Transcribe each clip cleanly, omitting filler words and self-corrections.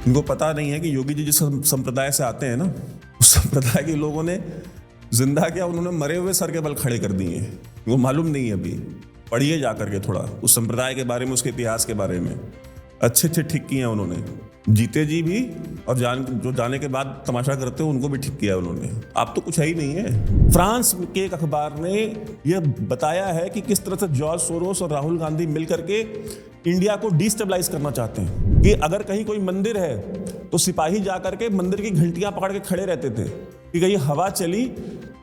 इनको पता नहीं है कि योगी जी जिस संप्रदाय से आते हैं ना, उस संप्रदाय के लोगों ने जिंदा क्या, उन्होंने मरे हुए सर के बल खड़े कर दिए हैं। इनको मालूम नहीं है। अभी पढ़िए जा करके थोड़ा उस संप्रदाय के बारे में, उसके इतिहास के बारे में। अच्छे अच्छे ठीक किए हैं उन्होंने। जीते जी भी और जो जाने के बाद तमाशा करते हो उनको भी ठीक किया उन्होंने। आप तो कुछ है ही नहीं है। फ्रांस के एक अखबार ने यह बताया है कि किस तरह से जॉर्ज सोरोस और राहुल गांधी मिलकर के इंडिया को डिस्टेबलाइज करना चाहते हैं। कि अगर कहीं कोई मंदिर है तो सिपाही जाकर के मंदिर की घंटियां पकड़ के खड़े रहते थे कि कहीं हवा चली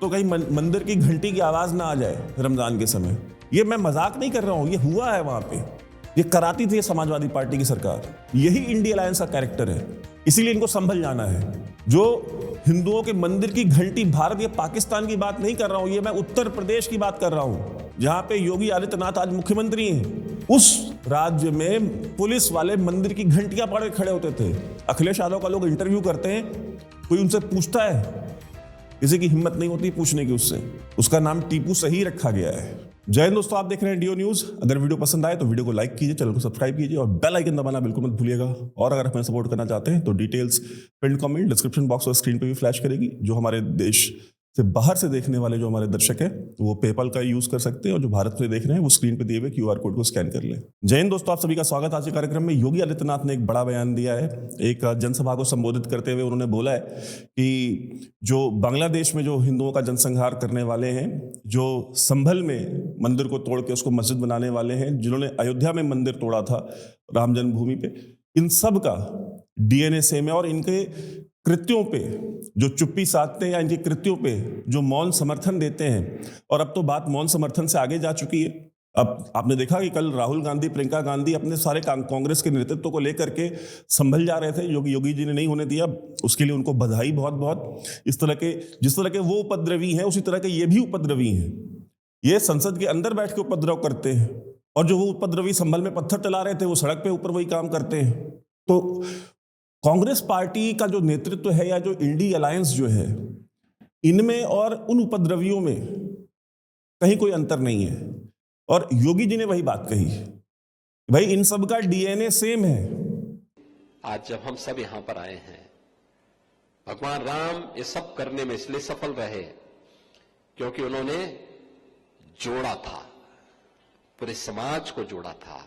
तो कहीं मंदिर की घंटी की आवाज ना आ जाए रमजान के समय। ये मैं मजाक नहीं कर रहा हूं, ये हुआ है वहां पे। ये कराती थी समाजवादी पार्टी की सरकार। यही इंडिया अलायंस का कैरेक्टर है। इसीलिए इनको संभल जाना है। जो हिंदुओं के मंदिर की घंटी, भारत या पाकिस्तान की बात नहीं कर रहा हूं, ये मैं उत्तर प्रदेश की बात कर रहा हूं, जहां पे योगी आदित्यनाथ आज मुख्यमंत्री हैं। उस राज्य में पुलिस वाले मंदिर की घंटियां पकड़ के खड़े होते थे। अखिलेश यादव का लोग इंटरव्यू करते हैं, कोई उनसे पूछता है? किसी की हिम्मत नहीं होती पूछने की उससे। उसका नाम टीपू सही रखा गया है। जय हिंद दोस्तों, आप देख रहे हैं डीओ न्यूज। अगर वीडियो पसंद आए तो वीडियो को लाइक कीजिए, चैनल को सब्सक्राइब कीजिए और बेल आइकन दबाना बिल्कुल मत भूलिएगा। और अगर हमें सपोर्ट करना चाहते हैं तो details pin comment description box और स्क्रीन पे भी फ्लैश करेगी। जो हमारे देश से बाहर से देखने वाले जो हमारे दर्शक हैं वो पेपल का यूज कर सकते हैं, और जो भारत में देख रहे हैं वो स्क्रीन पे दिए हुए QR कोड को स्कैन कर लें। जय हिंद दोस्तों, आप सभी का स्वागत। आज के कार्यक्रम में योगी आदित्यनाथ ने एक बड़ा बयान दिया है। एक जनसभा को संबोधित करते हुए उन्होंने बोला है कि जो बांग्लादेश में जो हिंदुओं का जनसंहार करने वाले हैं, जो संभल में मंदिर को तोड़ के उसको मस्जिद बनाने वाले हैं, जिन्होंने अयोध्या में मंदिर तोड़ा था राम जन्मभूमि पे, इन सब का DNA सेम है। और इनके कृत्यों पे जो चुप्पी साधते हैं या इनके कृत्यों पे जो मौन समर्थन देते हैं, और अब तो बात मौन समर्थन से आगे जा चुकी है। अब आपने देखा कि कल राहुल गांधी, प्रियंका गांधी अपने सारे कांग्रेस के नेतृत्व को लेकर के संभल जा रहे थे। योगी जी ने नहीं होने दिया, उसके लिए उनको बधाई बहुत बहुत। इस तरह के, जिस तरह के वो उपद्रवी हैं उसी तरह के ये भी उपद्रवी हैं। ये संसद के अंदर बैठ के उपद्रव करते हैं, और जो वो उपद्रवी संभल में पत्थर चला रहे थे वो सड़क पे ऊपर वही काम करते हैं। तो कांग्रेस पार्टी का जो नेतृत्व है या जो इंडिया अलायंस जो है, इनमें और उन उपद्रवियों में कहीं कोई अंतर नहीं है। और योगी जी ने वही बात कही, भाई इन सब का DNA सेम है। आज जब हम सब यहां पर आए हैं, भगवान राम ये सब करने में इसलिए सफल रहे क्योंकि उन्होंने जोड़ा था, पूरे समाज को जोड़ा था,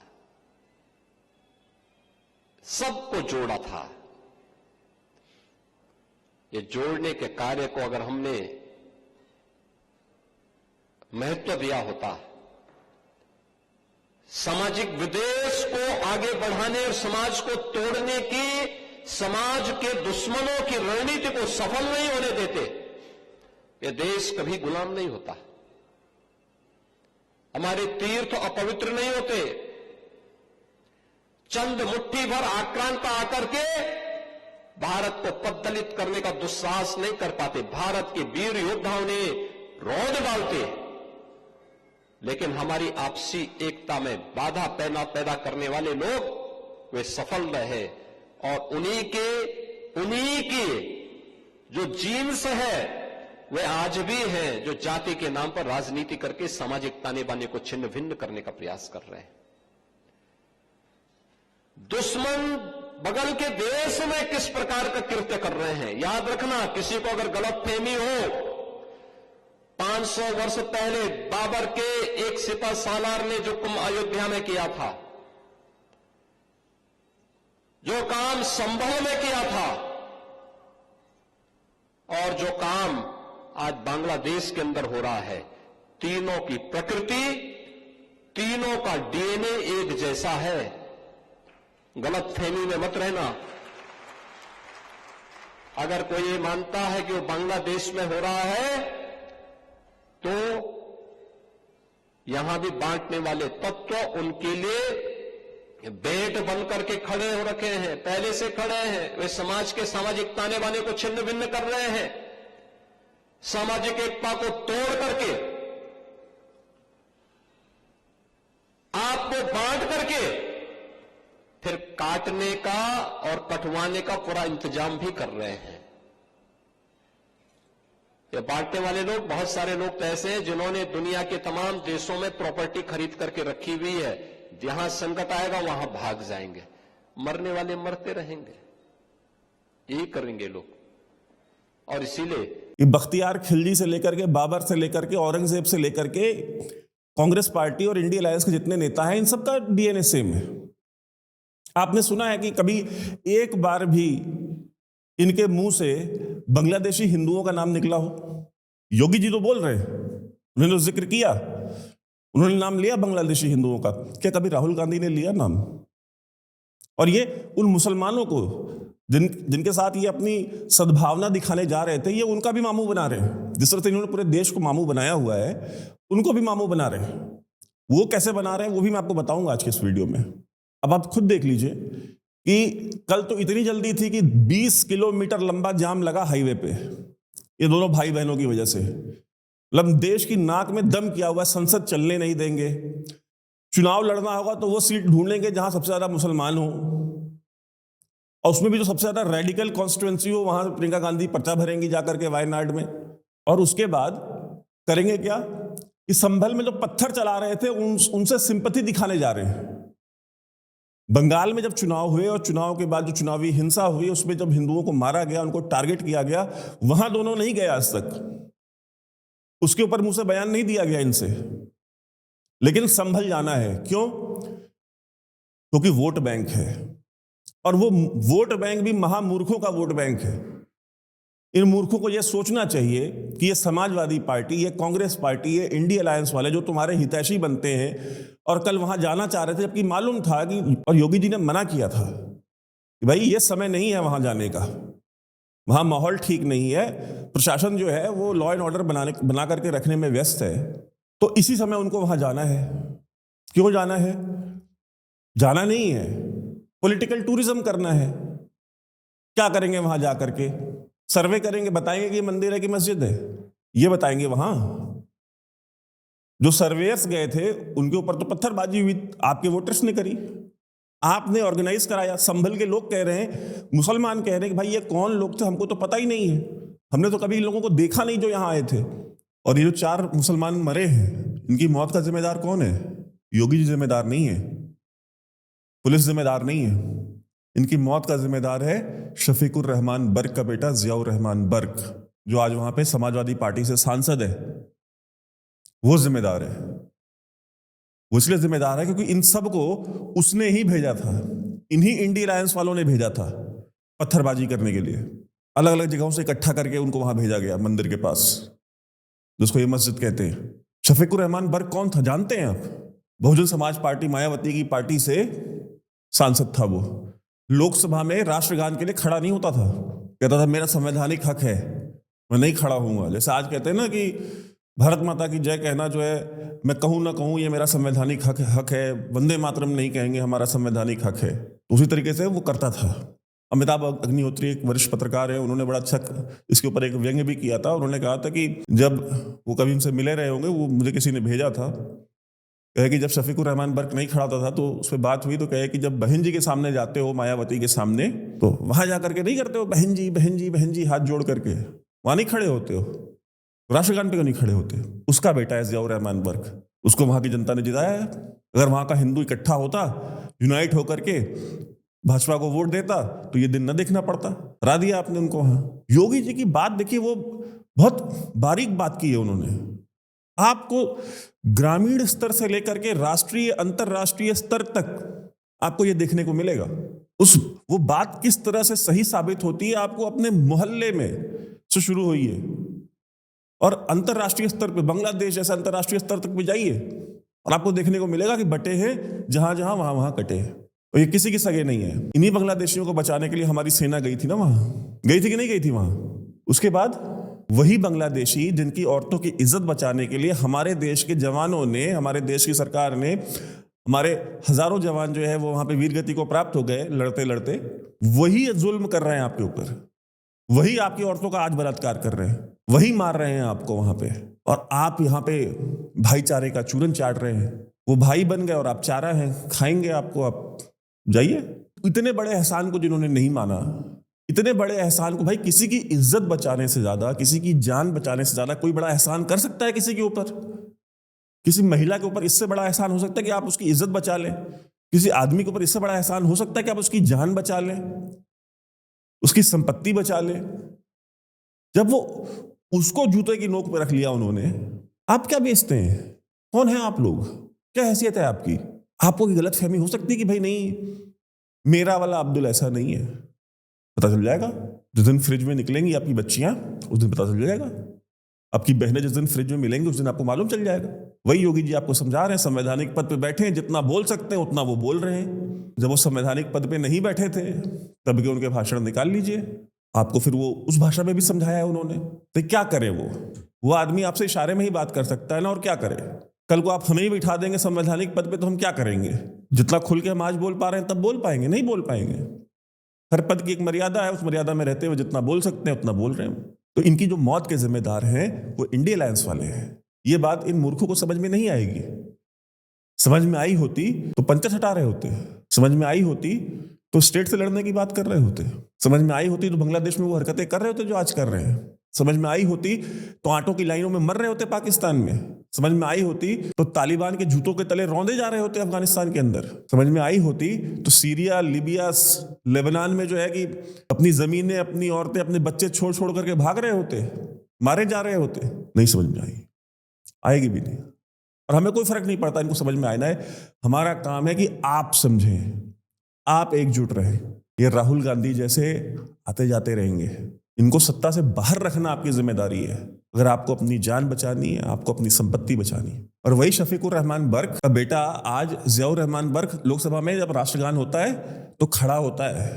सबको जोड़ा था। ये जोड़ने के कार्य को अगर हमने महत्व दिया होता, सामाजिक विद्वेष को आगे बढ़ाने और समाज को तोड़ने की, समाज के दुश्मनों की रणनीति को सफल नहीं होने देते, ये देश कभी गुलाम नहीं होता। हमारे तीर्थ अपवित्र नहीं होते। चंद मुट्ठी भर आक्रांता आकर के भारत को पद्दलित करने का दुस्साहस नहीं कर पाते। भारत के वीर योद्धाओं ने रौंद डालते, लेकिन हमारी आपसी एकता में बाधा पैदा करने वाले लोग वे सफल रहे। और उन्हीं के जो जीन्स है वे आज भी हैं, जो जाति के नाम पर राजनीति करके सामाजिक ताने बाने को छिन्न भिन्न करने का प्रयास कर रहे हैं। दुश्मन बगल के देश में किस प्रकार का कृत्य कर रहे हैं, याद रखना। किसी को अगर गलतफहमी हो, 500 वर्ष पहले बाबर के एक सिपह सालार ने जो कुंभ अयोध्या में किया था, जो काम संभल में किया था, और जो काम आज बांग्लादेश के अंदर हो रहा है, तीनों की प्रकृति, तीनों का DNA एक जैसा है। गलतफहमी में मत रहना। अगर कोई ये मानता है कि वो बांग्लादेश में हो रहा है, तो यहां भी बांटने वाले तत्व उनके लिए बेट बनकर के खड़े हो रखे हैं, पहले से खड़े हैं। वे समाज के सामाजिक ताने बाने को छिन्न भिन्न कर रहे हैं, सामाजिक एकता को तोड़ करके, आपको बांट करके फिर काटने का और कटवाने का पूरा इंतजाम भी कर रहे हैं। ये बांटने वाले लोग, बहुत सारे लोग तो ऐसे हैं जिन्होंने दुनिया के तमाम देशों में प्रॉपर्टी खरीद करके रखी हुई है। जहां संकट आएगा वहां भाग जाएंगे, मरने वाले मरते रहेंगे। यही करेंगे लोग। और इसीलिए ये बख्तियार खिलजी से लेकर के, बाबर से लेकर के, औरंगजेब से लेकर के कांग्रेस पार्टी और इंडिया अलायंस के जितने नेता हैं, इन सबका डीएनए सेम है। आपने सुना है कि कभी एक बार भी इनके मुंह से बांग्लादेशी हिंदुओं का नाम निकला हो? योगी जी तो बोल रहे हैं, उन्होंने तो जिक्र किया, उन्होंने नाम लिया बांग्लादेशी हिंदुओं का। क्या कभी राहुल गांधी ने लिया नाम? और ये उन मुसलमानों को जिनके साथ ये अपनी सद्भावना दिखाने जा रहे थे, ये उनका भी मामू बना रहे हैं। जिस तरह से इन्होंने पूरे देश को मामू बनाया हुआ है, उनको भी मामू बना रहे हैं। वो कैसे बना रहे हैं वो भी मैं आपको बताऊंगा आज के इस वीडियो में। अब आप खुद देख लीजिए कि कल तो इतनी जल्दी थी कि 20 किलोमीटर लंबा जाम लगा हाईवे पे, ये दोनों भाई बहनों की वजह से। मतलब देश की नाक में दम किया हुआ, संसद चलने नहीं देंगे, चुनाव लड़ना होगा तो वो सीट ढूंढेंगे जहां सबसे ज्यादा मुसलमान हो, और उसमें भी जो सबसे ज्यादा रेडिकल कॉन्स्टिट्यूएंसी हो वहां प्रियंका गांधी पर्चा भरेंगी जाकर के वायनाड में। और उसके बाद करेंगे क्या कि संभल में जो पत्थर चला रहे थे उनसे सिंपैथी दिखाने जा रहे हैं। बंगाल में जब चुनाव हुए और चुनाव के बाद जो चुनावी हिंसा हुई, उसमें जब हिंदुओं को मारा गया, उनको टारगेट किया गया, वहां दोनों नहीं गए आज तक, उसके ऊपर मुंह से बयान नहीं दिया गया इनसे। लेकिन संभल जाना है, क्यों? क्योंकि वोट बैंक है, और वो वोट बैंक भी महामूर्खों का वोट बैंक है। इन मूर्खों को यह सोचना चाहिए कि ये समाजवादी पार्टी, ये कांग्रेस पार्टी, ये इंडिया अलायंस वाले जो तुम्हारे हितैषी बनते हैं, और कल वहां जाना चाह रहे थे, जबकि मालूम था कि, और योगी जी ने मना किया था कि भाई ये समय नहीं है वहां जाने का, वहां माहौल ठीक नहीं है, प्रशासन जो है वो लॉ एंड ऑर्डर बना करके रखने में व्यस्त है, तो इसी समय उनको वहां जाना है। क्यों जाना है? जाना नहीं है, पॉलिटिकल टूरिज्म करना है। क्या करेंगे वहां जाकर के? सर्वे करेंगे, बताएंगे कि ये मंदिर है कि मस्जिद है, ये बताएंगे वहां। जो सर्वेयर्स गए थे उनके ऊपर तो पत्थरबाजी हुई, आपके वोटर्स ने करी, आपने ऑर्गेनाइज कराया। संभल के लोग कह रहे हैं, मुसलमान कह रहे हैं कि भाई ये कौन लोग थे, हमको तो पता ही नहीं है, हमने तो कभी इन लोगों को देखा नहीं जो यहां आए थे। और ये जो 4 मुसलमान मरे हैं, इनकी मौत का जिम्मेदार कौन है? योगी जी जिम्मेदार नहीं है, पुलिस जिम्मेदार नहीं है, इनकी मौत का जिम्मेदार है शफीकुर रहमान बर्क का बेटा जियाउर रहमान बर्क, जो आज वहां पे समाजवादी पार्टी से सांसद है। वो जिम्मेदार है। वो इसलिए जिम्मेदार है क्योंकि इन सब को उसने ही भेजा था, इन्हीं इंडिया अलायंस वालों ने भेजा था पत्थरबाजी करने के लिए। अलग अलग जगहों से इकट्ठा करके उनको वहां भेजा गया, मंदिर के पास, जिसको ये मस्जिद कहते हैं। शफीकुर रहमान बर्क कौन था जानते हैं आप? बहुजन समाज पार्टी, मायावती की पार्टी से सांसद था। वो लोकसभा में राष्ट्रगान के लिए खड़ा नहीं होता था, कहता था मेरा संवैधानिक हक है, मैं नहीं खड़ा हूंगा। जैसे आज कहते हैं ना कि भारत माता की जय कहना जो है, मैं कहूं ना कहूं ये मेरा संवैधानिक हक है, वंदे मातरम नहीं कहेंगे, हमारा संवैधानिक हक है। उसी तरीके से वो करता था। अमिताभ अग्निहोत्री एक वरिष्ठ पत्रकार है, उन्होंने बड़ा अच्छा इसके ऊपर एक व्यंग्य भी किया था। उन्होंने कहा था कि जब वो कभी उनसे मिले रहे होंगे, वो मुझे किसी ने भेजा था, कहे कि जब शफीकुर रहमान बर्क नहीं खड़ा होता था तो उस पर बात हुई, तो कहे कि जब बहन जी के सामने जाते हो, मायावती के सामने, तो वहां जाकर के नहीं करते हो बहन जी बहन जी बहन जी हाथ जोड़ करके, वहां नहीं खड़े होते हो, राष्ट्रगान पे क्यों नहीं खड़े होते? उसका बेटा है जियाउर रहमान बर्क, उसको वहां की जनता ने जिताया है। अगर वहां का हिंदू इकट्ठा होता, यूनाइट होकर के भाजपा को वोट देता, तो ये दिन न देखना पड़ता। हरा दिया आपने उनको वहां। योगी जी की बात देखिए, वो बहुत बारीक बात की है उन्होंने। आपको ग्रामीण स्तर से लेकर के राष्ट्रीय अंतरराष्ट्रीय स्तर तक आपको यह देखने को मिलेगा। वो बात किस तरह से सही साबित होती है, आपको अपने मोहल्ले में से शुरू हुई है, और अंतरराष्ट्रीय स्तर पे, बांग्लादेश जैसे अंतरराष्ट्रीय स्तर तक भी जाइए और आपको देखने को मिलेगा कि बटे हैं जहां जहां, वहां वहां कटे हैं। और ये किसी की सगे नहीं है। इन्हीं बांग्लादेशियों को बचाने के लिए हमारी सेना गई थी ना वहां, गई थी कि नहीं गई थी वहां? उसके बाद वही बांग्लादेशी जिनकी औरतों की इज्जत बचाने के लिए हमारे देश के जवानों ने, हमारे देश की सरकार ने, हमारे हजारों जवान जो है वो वहां पे वीरगति को प्राप्त हो गए लड़ते लड़ते, वही जुल्म कर रहे हैं आपके ऊपर, वही आपकी औरतों का आज बलात्कार कर रहे हैं, वही मार रहे हैं आपको वहां पे, और आप यहाँ पे भाईचारे का चूरन चाट रहे हैं। वो भाई बन गए और आप चारा हैं, खाएंगे आपको, आप जाइए। इतने बड़े एहसान को जिन्होंने नहीं माना, इतने बड़े एहसान को, भाई किसी की इज्जत बचाने से ज्यादा, किसी की जान बचाने से ज्यादा कोई बड़ा एहसान कर सकता है किसी के ऊपर? किसी महिला के ऊपर इससे बड़ा एहसान हो सकता है कि आप उसकी इज्जत बचा लें? किसी आदमी के ऊपर इससे बड़ा एहसान हो सकता है कि आप उसकी जान बचा लें? उसकी संपत्ति बचा ले। जब वो उसको जूते की नोक पे रख लिया उन्होंने, आप क्या बेचते हैं? कौन है आप लोग? क्या हैसियत है आपकी? आपको गलत फहमी हो सकती है कि भाई नहीं, मेरा वाला अब्दुल ऐसा नहीं है। पता चल जाएगा जिस दिन फ्रिज में निकलेंगी आपकी बच्चियां, उस दिन पता चल जाएगा। आपकी बहनें जिस दिन फ्रिज में मिलेंगी, उस दिन आपको मालूम चल जाएगा। वही योगी जी आपको समझा रहे हैं, संवैधानिक पद पे बैठे हैं, जितना बोल सकते हैं उतना वो बोल रहे हैं। जब वो संवैधानिक पद पे नहीं बैठे थे तब के उनके भाषण निकाल लीजिए, आपको फिर वो उस भाषा में भी समझाया है उन्होंने। तो क्या करे वो आदमी आपसे इशारे में ही बात कर सकता है ना, और क्या करे? कल को आप हमें ही बिठा देंगे संवैधानिक पद पे तो हम क्या करेंगे? जितना खुल के हम आज बोल पा रहे हैं तब बोल पाएंगे? नहीं बोल पाएंगे। हर पद की एक मर्यादा है, उस मर्यादा में रहते हुए जितना बोल सकते हैं उतना बोल रहे हैं। तो इनकी जो मौत के जिम्मेदार हैं वो इंडिया अलायंस वाले हैं। ये बात इन मूर्खों को समझ में नहीं आएगी। समझ में आई होती तो पंचर हटा रहे होते, समझ में आई होती तो स्टेट से लड़ने की बात कर रहे होते, समझ में आई होती तो बांग्लादेश में वो हरकतें कर रहे होते जो आज कर रहे हैं, समझ में आई होती तो आटों की लाइनों में मर रहे होते पाकिस्तान में, समझ में आई होती तो तालिबान के जूतों के तले रौंदे जा रहे होते अफगानिस्तान के अंदर, समझ में आई होती तो सीरिया, लीबिया, लेबनान में जो है कि अपनी जमीनें, अपनी औरतें, अपने बच्चे छोड़ छोड़ करके भाग रहे होते, मारे जा रहे होते। नहीं समझ में आई, आएगी भी नहीं। और हमें कोई फर्क नहीं पड़ता इनको समझ में आना है। हमारा काम है कि आप समझें, आप एकजुट रहें। ये राहुल गांधी जैसे आते जाते रहेंगे, इनको सत्ता से बाहर रखना आपकी जिम्मेदारी है। अगर आपको अपनी जान बचानी है, आपको अपनी संपत्ति बचानी है। और वही शफीकुर रहमान बर्क का बेटा आज जियाउर रहमान बर्क लोकसभा में जब राष्ट्रगान होता है तो खड़ा होता है,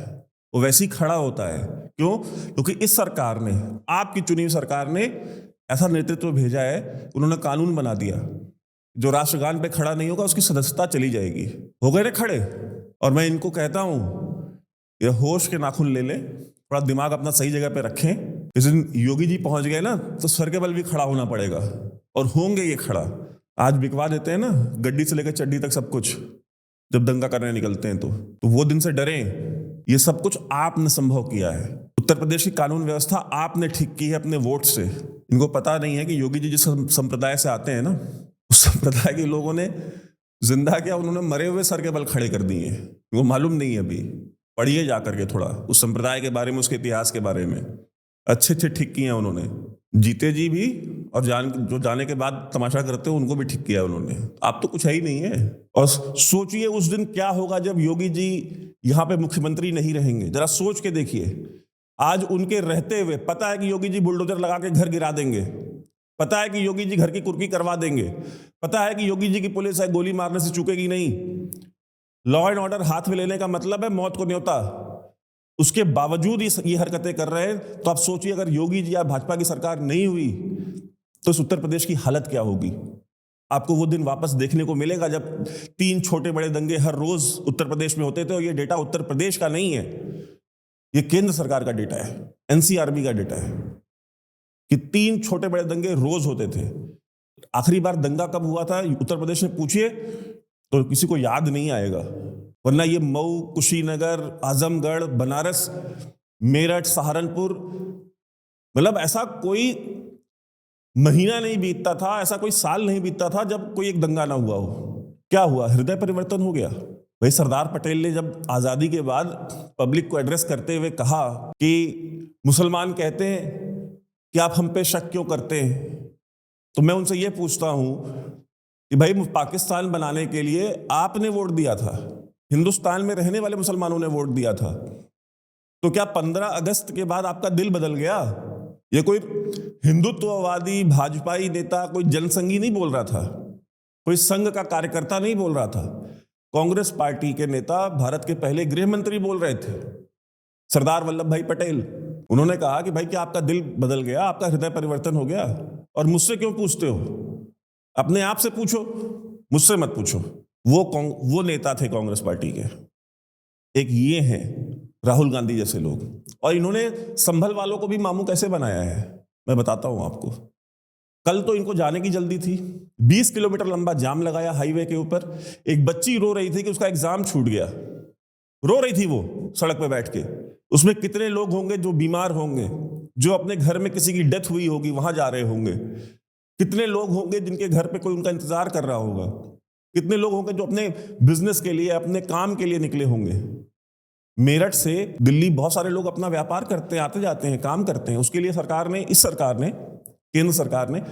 वो वैसे ही खड़ा होता है। क्यों? क्योंकि इस सरकार ने, आपकी चुनी हुई सरकार ने ऐसा नेतृत्व भेजा है, उन्होंने कानून बना दिया, जो राष्ट्रगान पे खड़ा नहीं होगा उसकी सदस्यता चली जाएगी। हो गए ना खड़े। और मैं इनको कहता हूं, ये होश के नाखून ले ले, थोड़ा दिमाग अपना सही जगह पे रखें। इस दिन योगी जी पहुंच गए ना तो सर के बल भी खड़ा होना पड़ेगा, और होंगे ये खड़ा। आज बिकवा देते हैं ना गड्डी से लेकर चड्डी तक सब कुछ, जब दंगा करने निकलते हैं तो वो दिन से डरें। ये सब कुछ आपने संभव किया है। उत्तर प्रदेश की कानून व्यवस्था आपने ठीक की है अपने वोट से। इनको पता नहीं है कि योगी जी जिस संप्रदाय से आते हैं ना, उस संप्रदाय के लोगों ने जिंदा क्या, उन्होंने मरे हुए सर के बल खड़े कर दिए हैं। वो मालूम नहीं है अभी, पढ़िए जा करके थोड़ा उस संप्रदाय के बारे में, उसके इतिहास के बारे में। अच्छे अच्छे ठीक किए हैं उन्होंने, जीते जी भी, और जो जाने के बाद तमाशा करते हो उनको भी ठीक किया उन्होंने। आप तो कुछ है ही नहीं है। और सोचिए उस दिन क्या होगा जब योगी जी यहाँ पे मुख्यमंत्री नहीं रहेंगे। जरा सोच के देखिए, आज उनके रहते हुए पता है कि योगी जी बुलडोजर लगा के घर गिरा देंगे, पता है कि योगी जी घर की कुर्की करवा देंगे, पता है कि योगी जी की पुलिस है गोली मारने से चूकेगी नहीं। लॉ एंड ऑर्डर हाथ में लेने का मतलब है मौत को न्योता। उसके बावजूद ये हरकतें कर रहे हैं। तो आप सोचिए अगर योगी जी या भाजपा की सरकार नहीं हुई तो इस उत्तर प्रदेश की हालत क्या होगी। आपको वो दिन वापस देखने को मिलेगा जब 3 छोटे बड़े दंगे हर रोज उत्तर प्रदेश में होते थे। और ये डेटा उत्तर प्रदेश का नहीं है, ये केंद्र सरकार का डेटा है, एनसीआरबी का डेटा है कि 3 छोटे बड़े दंगे रोज होते थे। आखिरी बार दंगा कब हुआ था उत्तर प्रदेश में पूछिए तो किसी को याद नहीं आएगा। वरना ये मऊ, कुशीनगर, आजमगढ़, बनारस, मेरठ, सहारनपुर, मतलब ऐसा कोई महीना नहीं बीतता था, ऐसा कोई साल नहीं बीतता था जब कोई एक दंगा ना हुआ हो। क्या हुआ? हृदय परिवर्तन हो गया। भाई सरदार पटेल ने जब आजादी के बाद पब्लिक को एड्रेस करते हुए कहा कि मुसलमान कहते हैं कि आप हम पे शक क्यों करते हैं, तो मैं उनसे ये पूछता हूं कि भाई पाकिस्तान बनाने के लिए आपने वोट दिया था, हिंदुस्तान में रहने वाले मुसलमानों ने वोट दिया था, तो क्या 15 अगस्त के बाद आपका दिल बदल गया? ये कोई हिंदुत्ववादी भाजपाई नेता, कोई जनसंघी नहीं बोल रहा था, कोई संघ का कार्यकर्ता नहीं बोल रहा था। कांग्रेस पार्टी के नेता, भारत के पहले गृह मंत्री बोल रहे थे, सरदार वल्लभ भाई पटेल। उन्होंने कहा कि भाई क्या आपका दिल बदल गया, आपका हृदय परिवर्तन हो गया? और मुझसे क्यों पूछते हो? अपने आप से पूछो, मुझसे मत पूछो। वो नेता थे कांग्रेस पार्टी के। एक ये हैं राहुल गांधी जैसे लोग, और इन्होंने संभल वालों को भी मामू कैसे बनाया है मैं बताता हूं आपको। कल तो इनको जाने की जल्दी थी, 20 किलोमीटर लंबा जाम लगाया हाईवे के ऊपर। एक बच्ची रो रही थी कि उसका एग्जाम छूट गया, रो रही थी वो सड़क पे बैठ के। उसमें कितने लोग होंगे जो बीमार होंगे, जो अपने घर में किसी की डेथ हुई होगी वहां जा रहे होंगे, कितने लोग होंगे जिनके घर पे कोई उनका इंतजार कर रहा होगा, कितने लोग होंगे जो अपने बिजनेस के लिए, अपने काम के लिए निकले होंगे। मेरठ से दिल्ली बहुत सारे लोग अपना व्यापार करते हैं, आते जाते हैं, काम करते हैं। उसके लिए इस सरकार ने, केंद्र सरकार ने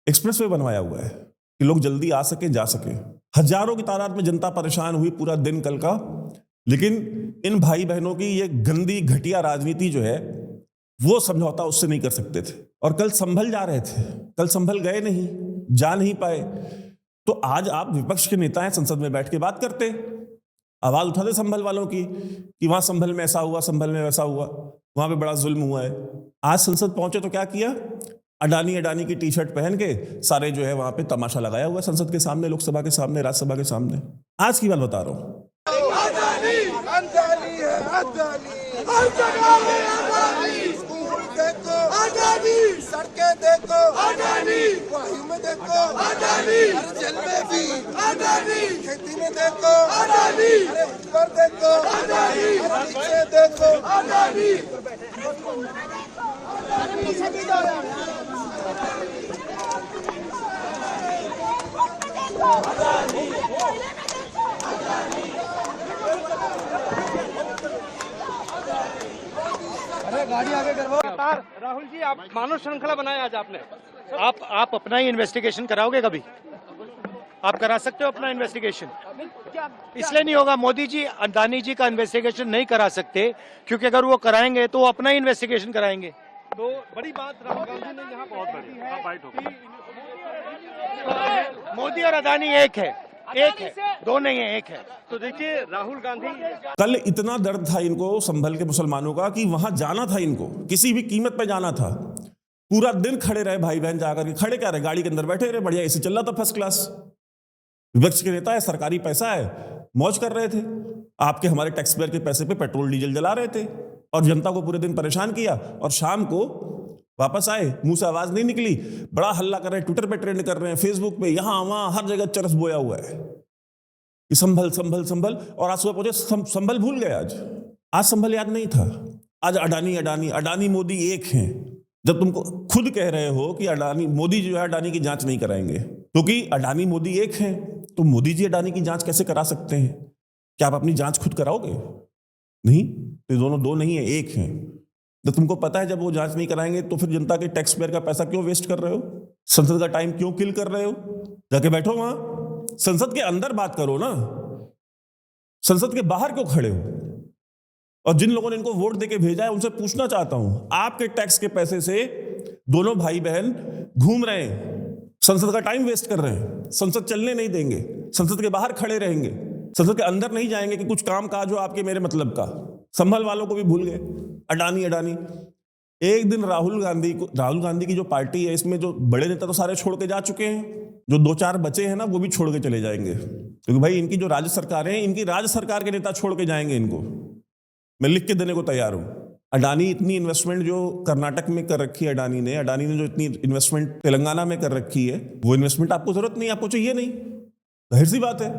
एक्सप्रेसवे बनवाया हुआ है कि लोग जल्दी आ सके, जा सके। हजारों की तादाद में जनता परेशान हुई पूरा दिन कल का, लेकिन इन भाई बहनों की ये गंदी घटिया राजनीति जो है वो समझौता उससे नहीं कर सकते थे। और कल संभल जा रहे थे, कल संभल गए नहीं, जा नहीं पाए। तो आज आप विपक्ष के नेता हैं, संसद में बैठ के बात करते, आवाज उठाते संभल वालों की कि वहां संभल में ऐसा हुआ, संभल में वैसा हुआ, वहां पे बड़ा जुल्म हुआ है। आज संसद पहुंचे तो क्या किया? अडानी की टी शर्ट पहन के सारे जो है वहां पे तमाशा लगाया हुआ संसद के सामने, लोकसभा के सामने, राज्यसभा के सामने। आज की बात बता रहा हूं। सड़कें देखो, वायु में देखो, जल में भी, खेती में देखो, अरे ऊपर देखो, नीचे देखो, गाड़ी आगे करवाओ। राहुल जी, आप मानव श्रृंखला बनाए आज आपने, आप अपना ही इन्वेस्टिगेशन कराओगे कभी? आप करा सकते हो अपना इन्वेस्टिगेशन? इसलिए नहीं होगा, मोदी जी अडानी जी का इन्वेस्टिगेशन नहीं करा सकते क्योंकि अगर वो कराएंगे तो वो अपना ही इन्वेस्टिगेशन कराएंगे। तो बड़ी बात राहुल गांधी ने यहाँ बहुत बड़ी है, मोदी और अडानी एक है, दो नहीं है, एक है। तो देखिए राहुल गांधी, कल इतना दर्द था इनको संभल के मुसलमानों का कि वहां जाना था, इनको किसी भी कीमत पे जाना था। पूरा दिन खड़े रहे भाई बहन, जाकर के खड़े क्या रहे, गाड़ी के अंदर बैठे रहे, बढ़िया एसी चल रहा था फर्स्ट क्लास। विपक्ष के नेता है, सरकारी पैसा है, मौज कर रहे थे। आपके हमारे टैक्स पेयर के पैसे पे पेट्रोल डीजल जला रहे थे और जनता को पूरे दिन परेशान किया। और शाम को वापस आए, मुंह से आवाज नहीं निकली, बड़ा हल्ला कर रहे हैं, ट्विटर पे ट्रेंड कर रहे हैं, फेसबुक पे, यहां वहां हर जगह चरस बोया हुआ है कि संभल संभल संभल। और आज सुबह पहुंचे, संभल भूल गए। आज संभल याद नहीं था। आज अडानी मोदी एक हैं। जब तुमको खुद कह रहे हो कि मोदी जो है अडानी की जांच नहीं कराएंगे, क्योंकि अडानी मोदी एक हैं, तो मोदी जी अडानी की जांच कैसे करा सकते हैं? क्या आप अपनी जांच खुद कराओगे? नहीं, तो दोनों दो नहीं है, एक हैं। तो तुमको पता है जब वो जांच नहीं कराएंगे तो फिर जनता के टैक्स पेयर का पैसा क्यों वेस्ट कर रहे हो? संसद का टाइम क्यों किल कर रहे हो? जाके बैठो वहां, संसद के अंदर बात करो ना, संसद के बाहर क्यों खड़े हो? और जिन लोगों ने इनको वोट देके भेजा है उनसे पूछना चाहता हूं, आपके टैक्स के पैसे से दोनों भाई बहन घूम रहे हैं, संसद का टाइम वेस्ट कर रहे हैं, संसद चलने नहीं देंगे, संसद के बाहर खड़े रहेंगे, संसद के अंदर नहीं जाएंगे कि कुछ काम काज हो आपके मेरे मतलब का। संभल वालों को भी भूल गए, अडानी। एक दिन राहुल गांधी की जो पार्टी है, इसमें जो बड़े नेता तो सारे छोड़ के जा चुके हैं, जो दो चार बचे हैं ना वो भी छोड़ के चले जाएंगे, क्योंकि भाई इनकी जो राज्य सरकार है, इनकी राज्य सरकार के नेता छोड़ के जाएंगे इनको। मैं लिख के देने को तैयार हूं। अडानी इतनी इन्वेस्टमेंट जो कर्नाटक में कर रखी है, अडानी ने जो इतनी इन्वेस्टमेंट तेलंगाना में कर रखी है, वो इन्वेस्टमेंट आपको जरूरत नहीं, आपको चाहिए नहीं, जाहिर सी बात है।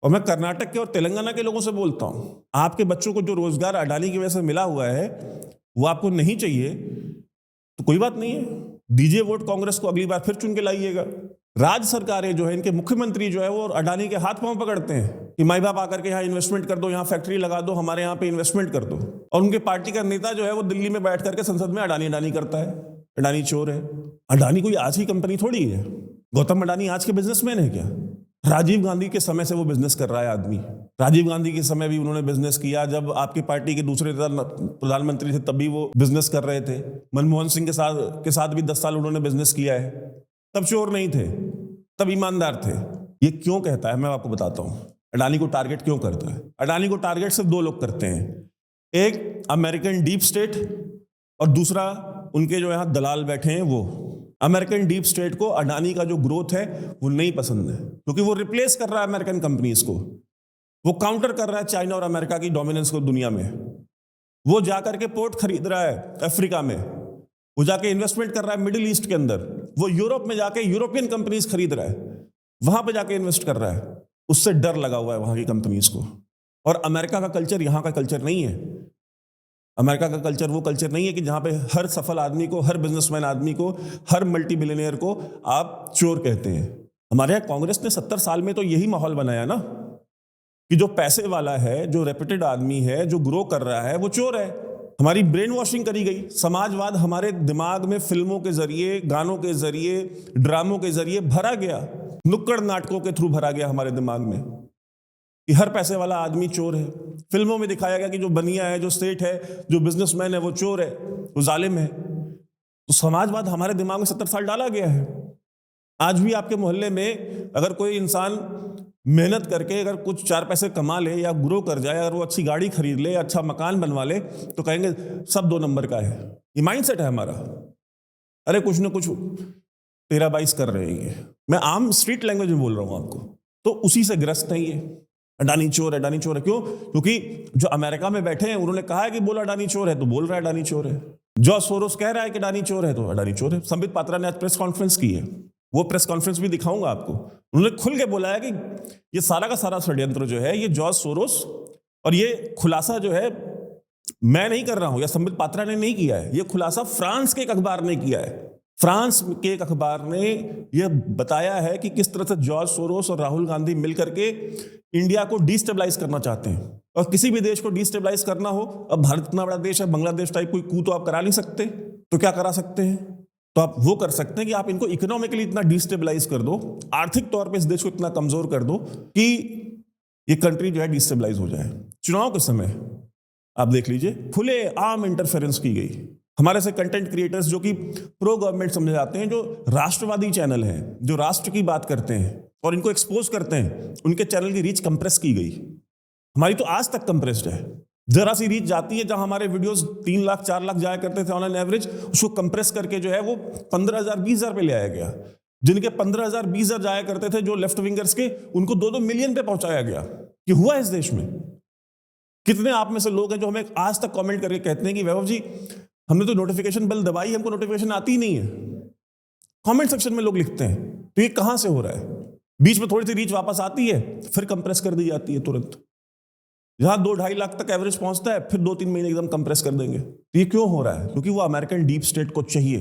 और मैं कर्नाटक के और तेलंगाना के लोगों से बोलता हूं, आपके बच्चों को जो रोजगार अडानी की वजह से मिला हुआ है वो आपको नहीं चाहिए तो कोई बात नहीं है, दीजिए वोट कांग्रेस को, अगली बार फिर चुन के लाइएगा। राज्य सरकारें जो है, इनके मुख्यमंत्री जो है वो अडानी के हाथ पांव पकड़ते हैं कि माई बाप आकर के यहाँ इन्वेस्टमेंट कर दो, यहाँ फैक्ट्री लगा दो, हमारे यहाँ पे इन्वेस्टमेंट कर दो। और उनके पार्टी का नेता जो है वो दिल्ली में बैठ करके संसद में अडानी करता है, अडानी चोर है। अडानी कोई आज की कंपनी थोड़ी है। गौतम अडानी आज के बिजनेसमैन है क्या? राजीव गांधी के समय से वो बिजनेस कर रहा है आदमी। राजीव गांधी के समय भी उन्होंने बिजनेस किया, जब आपकी पार्टी के दूसरे प्रधानमंत्री थे तब भी वो बिजनेस कर रहे थे। मनमोहन सिंह के साथ भी 10 साल उन्होंने बिजनेस किया है। तब चोर नहीं थे, तब ईमानदार थे। ये क्यों कहता है मैं आपको बताता हूं। अडानी को टारगेट क्यों करता है? अडानी को टारगेट सिर्फ 2 लोग करते हैं, एक अमेरिकन डीप स्टेट और दूसरा उनके जो यहां दलाल बैठे हैं वो। अमेरिकन डीप स्टेट को अडानी का जो ग्रोथ है वो नहीं पसंद है, क्योंकि वो रिप्लेस कर रहा है अमेरिकन कंपनीज को, वो काउंटर कर रहा है चाइना और अमेरिका की डोमिनेंस को दुनिया में। वो जाकर के पोर्ट खरीद रहा है अफ्रीका में, वो जाके इन्वेस्टमेंट कर रहा है मिडिल ईस्ट के अंदर, वो यूरोप में जाके यूरोपियन कंपनीज खरीद रहा है, वहां पे जाके इन्वेस्ट कर रहा है। उससे डर लगा हुआ है वहां की कंपनीज को। और अमेरिका का कल्चर यहां का कल्चर नहीं है। अमेरिका का कल्चर वो कल्चर नहीं है कि जहां पे हर सफल आदमी को, हर बिजनेसमैन आदमी को, हर मल्टी बिलियनियर को आप चोर कहते हैं। हमारे यहाँ कांग्रेस ने 70 साल में तो यही माहौल बनाया ना। कि जो पैसे वाला है, जो रेप्यूटेड आदमी है, जो ग्रो कर रहा है, वो चोर है। हमारी ब्रेन वॉशिंग करी गई। समाजवाद हमारे दिमाग में फिल्मों के जरिए, गानों के जरिए, ड्रामों के जरिए भरा गया, नुक्कड़ नाटकों के थ्रू भरा गया हमारे दिमाग में कि हर पैसे वाला आदमी चोर है। फिल्मों में दिखाया गया कि जो बनिया है, जो सेठ है, जो बिजनेसमैन है, वो चोर है, वो जालिम है। तो समाजवाद हमारे दिमाग में 70 साल डाला गया है। आज भी आपके मोहल्ले में अगर कोई इंसान मेहनत करके अगर कुछ 4 पैसे कमा ले या ग्रो कर जाए, अगर वो अच्छी गाड़ी खरीद ले, अच्छा मकान बनवा ले, तो कहेंगे सब 2 नंबर का है। ये माइंडसेट है हमारा। अरे कुछ ना कुछ 13-22 कर रहे हैं ये। मैं आम स्ट्रीट लैंग्वेज में बोल रहा हूं आपको। तो उसी से ग्रस्त है ये। अडानी चोर है, अडानी चोर है। क्यों? क्योंकि जो अमेरिका में बैठे हैं उन्होंने कहा है कि बोला अडानी चोर है, तो बोल रहा है अडानी चोर है। जॉर्ज सोरोस कह रहा है कि अडानी चोर है, तो अडानी चोर है। संबित पात्रा ने आज प्रेस कॉन्फ्रेंस की है, वो प्रेस कॉन्फ्रेंस भी दिखाऊंगा आपको। उन्होंने खुल के बोला है कि ये सारा का सारा षड्यंत्र जो है, ये जॉर्ज सोरोस, और ये खुलासा जो है मैं नहीं कर रहा हूं या संबित पात्रा ने नहीं किया है, ये खुलासा फ्रांस के एक अखबार ने किया है। फ्रांस के एक अखबार ने यह बताया है कि किस तरह से जॉर्ज सोरोस और राहुल गांधी मिलकर के इंडिया को डिस्टेबलाइज करना चाहते हैं। और किसी भी देश को डिस्टेबलाइज करना हो, अब भारत इतना बड़ा देश है, बांग्लादेश टाइप कोई कू तो आप करा नहीं सकते, तो क्या करा सकते हैं? तो आप वो कर सकते हैं कि आप इनको इकोनॉमिकली इतना डिस्टेबलाइज कर दो, आर्थिक तौर पे इस देश को इतना कमजोर कर दो कि ये कंट्री जो है डिस्टेबलाइज हो जाए। चुनाव के समय आप देख लीजिए, खुले आम इंटरफेरेंस की गई। हमारे से कंटेंट क्रिएटर्स जो कि प्रो गवर्नमेंट समझे जाते हैं, जो राष्ट्रवादी चैनल हैं, जो राष्ट्र की बात करते हैं और इनको एक्सपोज करते हैं, उनके चैनल की रीच कंप्रेस की गई। हमारी तो आज तक कंप्रेस्ड है। जरा सी रीच जाती है, जहां हमारे वीडियोस 3 लाख 4 लाख जाया करते थे ऑन एन एवरेज, उसको कंप्रेस करके जो है वो 15,000 20,000 पे ले आया गया। जिनके 15,000 20,000 जाया करते थे, जो लेफ्ट विंगर्स के, उनको 2-2 मिलियन पे पहुंचाया गया। ये हुआ इस देश में। कितने आप में से लोग हैं जो हमें आज तक कमेंट करके कहते हैं कि वैभव जी हमने तो नोटिफिकेशन बेल दबाई, हमको नोटिफिकेशन आती ही नहीं है। कमेंट सेक्शन में लोग लिखते हैं। तो ये कहां से हो रहा है? बीच में थोड़ी सी रीच वापस आती है, फिर कंप्रेस कर दी जाती है तुरंत। जहां 2-2.5 लाख तक एवरेज पहुंचता है, फिर 2-3 महीने एकदम कंप्रेस कर देंगे। तो ये क्यों हो रहा है? क्योंकि वो अमेरिकन डीप स्टेट को चाहिए,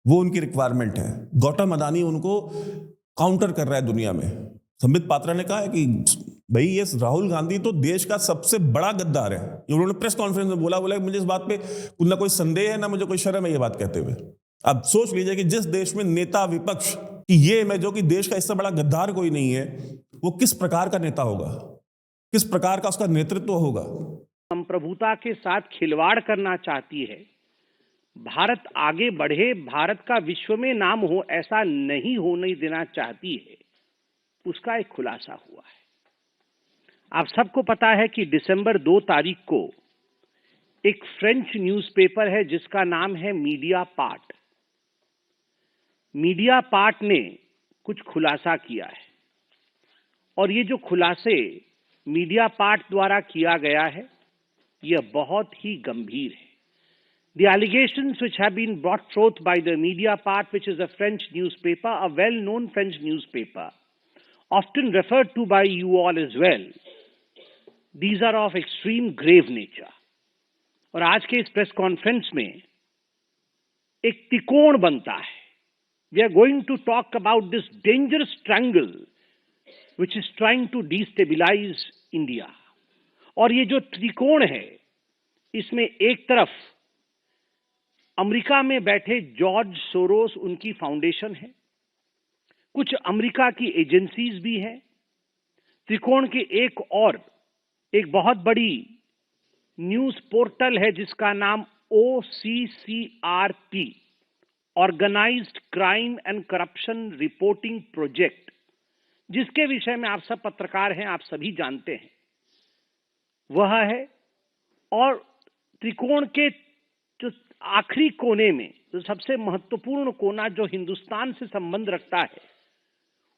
वो उनकी रिक्वायरमेंट है। गौतम अदानी उनको काउंटर कर रहा है दुनिया में। संबित पात्रा ने कहा है कि भाई ये राहुल गांधी तो देश का सबसे बड़ा गद्दार है। ये उन्होंने प्रेस कॉन्फ्रेंस में बोला मुझे इस बात पे ना कोई संदेह है, ना मुझे कोई शर्म है ये बात कहते हुए। अब सोच लीजिए कि जिस देश में नेता विपक्ष की ये में जो कि देश का इससे बड़ा गद्दार कोई नहीं है, वो किस प्रकार का नेता होगा, किस प्रकार का उसका नेतृत्व होगा। संप्रभुता के साथ खिलवाड़ करना चाहती है। भारत आगे बढ़े, भारत का विश्व में नाम हो, ऐसा नहीं होने देना चाहती है, उसका एक खुलासा हुआ है। आप सबको पता है कि दिसंबर 2 तारीख को एक फ्रेंच न्यूज़पेपर है जिसका नाम है मीडिया पार्ट। मीडिया पार्ट ने कुछ खुलासा किया है और ये जो खुलासे मीडिया पार्ट द्वारा किया गया है, यह बहुत ही गंभीर है। The allegations which have been brought forth by the Mediapart, which is a French newspaper, a well-known French newspaper, often referred to by you all as well, these are of extreme grave nature. और आज के इस press conference में एक त्रिकोण बनता है। We are going to talk about this dangerous triangle which is trying to destabilize India. और ये जो त्रिकोण है, इसमें एक तरफ अमेरिका में बैठे जॉर्ज सोरोस, उनकी फाउंडेशन है, कुछ अमेरिका की एजेंसीज भी हैं। त्रिकोण के एक और एक बहुत बड़ी न्यूज पोर्टल है जिसका नाम OCCRP, organized crime and corruption reporting project, जिसके विषय में आप सब पत्रकार हैं, आप सभी जानते हैं, वह है। और त्रिकोण के जो आखिरी कोने में, जो सबसे महत्वपूर्ण कोना जो हिंदुस्तान से संबंध रखता है,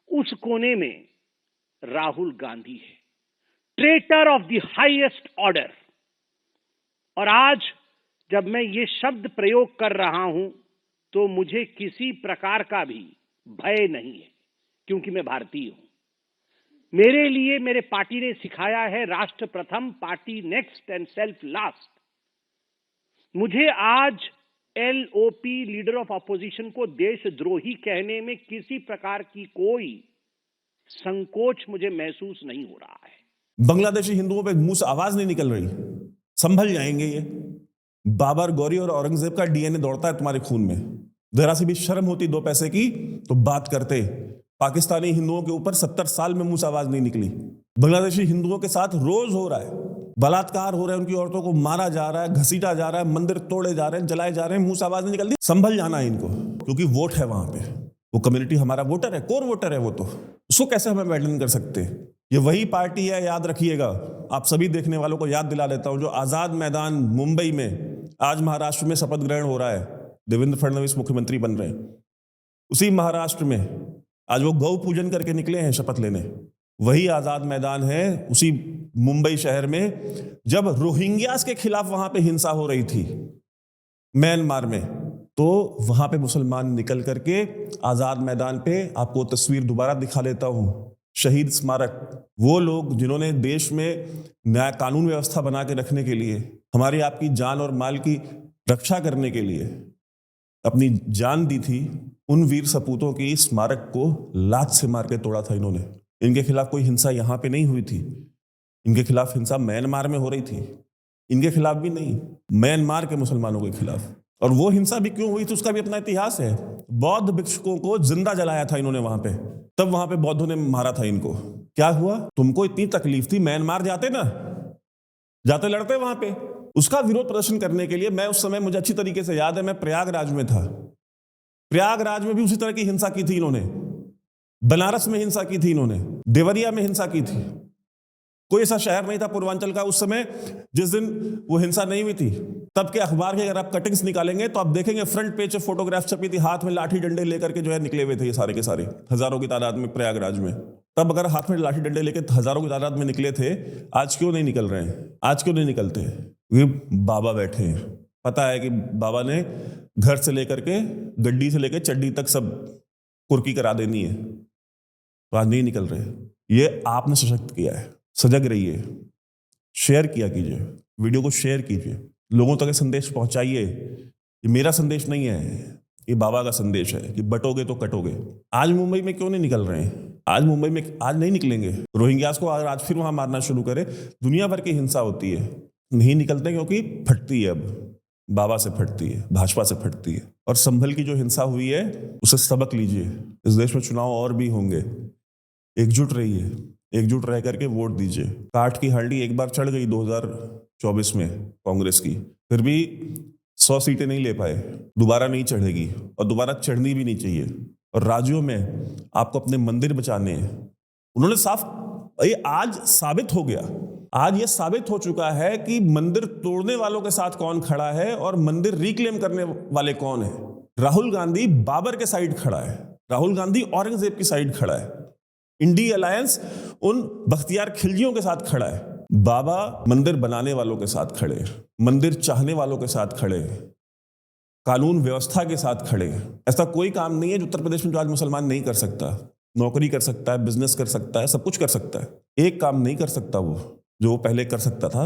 उस कोने में राहुल गांधी है, traitor of the highest order. और आज जब मैं ये शब्द प्रयोग कर रहा हूं तो मुझे किसी प्रकार का भी भय नहीं है, क्योंकि मैं भारतीय हूं। मेरे लिए मेरे पार्टी ने सिखाया है राष्ट्र प्रथम, party next and self last. मुझे आज LOP, लीडर ऑफ अपोजिशन, को देशद्रोही कहने में किसी प्रकार की कोई संकोच मुझे महसूस नहीं हो रहा है। बांग्लादेशी हिंदुओं पे मुंह से आवाज नहीं निकल रही, संभल जाएंगे ये। बाबर, गौरी और औरंगजेब का डीएनए दौड़ता है तुम्हारे खून में। जरा सी भी शर्म होती दो पैसे की तो बात करते। पाकिस्तानी हिंदुओं के ऊपर 70 साल में मुंह से आवाज नहीं निकली। बांग्लादेशी हिंदुओं के साथ रोज हो रहा है, बलात्कार हो रहा है, उनकी औरतों को मारा जा रहा है, घसीटा जा रहा है, मंदिर तोड़े जा रहे हैं, जलाए जा रहे हैं, मुंह से आवाज नहीं निकलती। संभल जाना है इनको, क्योंकि वोट है वहां पे। वो कम्युनिटी हमारा वोटर है, कोर वोटर है वो, तो उसको कैसे हम अबैंडन कर सकते हैं? ये वही पार्टी है, याद रखिएगा। आप सभी देखने वालों को याद दिला देता हूं, जो आजाद मैदान मुंबई में आज महाराष्ट्र में शपथ ग्रहण हो रहा है, देवेंद्र फडणवीस मुख्यमंत्री बन रहे हैं, उसी महाराष्ट्र में आज वो गौ पूजन करके निकले हैं शपथ लेने। वही आजाद मैदान है उसी मुंबई शहर में जब रोहिंग्यास के खिलाफ वहां पे हिंसा हो रही थी म्यांमार में, तो वहां पे मुसलमान निकल करके आजाद मैदान पे, आपको तस्वीर दोबारा दिखा देता हूं, शहीद स्मारक, वो लोग जिन्होंने देश में न्याय कानून व्यवस्था बना के रखने के लिए, हमारी आपकी जान और माल की रक्षा करने के लिए अपनी जान दी थी, उन वीर सपूतों की स्मारक को लात से मार के तोड़ा था इन्होंने। इनके खिलाफ कोई हिंसा यहां पे नहीं हुई थी, इनके खिलाफ हिंसा म्यांमार में हो रही थी। इनके खिलाफ भी नहीं, म्यांमार के मुसलमानों के खिलाफ। और वो हिंसा भी क्यों हुई थी उसका भी अपना इतिहास है। बौद्ध भिक्षुकों को जिंदा जलाया था इन्होंने वहां पे, तब वहां पे बौद्धों ने मारा था इनको। क्या हुआ? तुमको इतनी तकलीफ थी, म्यांमार जाते ना, जाते लड़ते वहां पे। उसका विरोध प्रदर्शन करने के लिए मैं उस समय, मुझे अच्छी तरीके से याद है, मैं प्रयागराज में था। प्रयागराज में भी उसी तरह की हिंसा की थी इन्होंने, बनारस में हिंसा की थी इन्होंने, देवरिया में हिंसा की थी। कोई ऐसा शहर नहीं था पूर्वांचल का उस समय जिस दिन वो हिंसा नहीं हुई थी। तब के अखबार के अगर आप कटिंग्स निकालेंगे तो आप देखेंगे फ्रंट पेज पे फोटोग्राफ छपी थी, हाथ में लाठी डंडे लेकर के जो है निकले हुए थे ये सारे के सारे, हजारों की तादाद में प्रयागराज में। तब अगर हाथ में लाठी डंडे लेकर हजारों की तादाद में निकले थे, आज क्यों नहीं निकल रहे हैं? आज क्यों नहीं निकलते? ये बाबा बैठे हैं, पता है कि बाबा ने घर से लेकर के, गड्डी से लेकर चड्डी तक सब कुर्की करा देनी है, तो आज नहीं निकल रहे। ये आपने सशक्त किया है। सजग रहिए, शेयर किया कीजिए, वीडियो को शेयर कीजिए, लोगों तक संदेश पहुंचाइए। ये मेरा संदेश नहीं है, ये बाबा का संदेश है कि बटोगे तो कटोगे। आज मुंबई में क्यों नहीं निकल रहे हैं? आज मुंबई में आज नहीं निकलेंगे। रोहिंग्यास को अगर आज फिर वहां मारना शुरू करे, दुनिया भर की हिंसा होती है, नहीं निकलते क्योंकि फटती है, अब बाबा से फटती है, भाजपा से फटती है। और संभल की जो हिंसा हुई है उसे सबक लीजिए। इस देश में चुनाव और भी होंगे, एकजुट रहिए, एकजुट रह करके वोट दीजिए। काठ की हांडी एक बार चढ़ गई 2024 में कांग्रेस की, फिर भी 100 सीटें नहीं ले पाए, दोबारा नहीं चढ़ेगी और दोबारा चढ़नी भी नहीं चाहिए। और राज्यों में आपको अपने मंदिर बचाने हैं। उन्होंने साफ, ये आज साबित हो गया, आज ये साबित हो चुका है कि मंदिर तोड़ने वालों के साथ कौन खड़ा है और मंदिर रिक्लेम करने वाले कौन है। राहुल गांधी बाबर के साइड खड़ा है, राहुल गांधी औरंगजेब की साइड खड़ा है, इंडी अलायंस उन बख्तियार खिलजियों के साथ खड़ा है। बाबा मंदिर बनाने वालों के साथ खड़े, मंदिर चाहने वालों के साथ खड़े, कानून व्यवस्था के साथ खड़े। ऐसा कोई काम नहीं है जो उत्तर प्रदेश में जो आज मुसलमान नहीं कर सकता। नौकरी कर सकता है, बिजनेस कर सकता है, सब कुछ कर सकता है। एक काम नहीं कर सकता वो, जो वो पहले कर सकता था,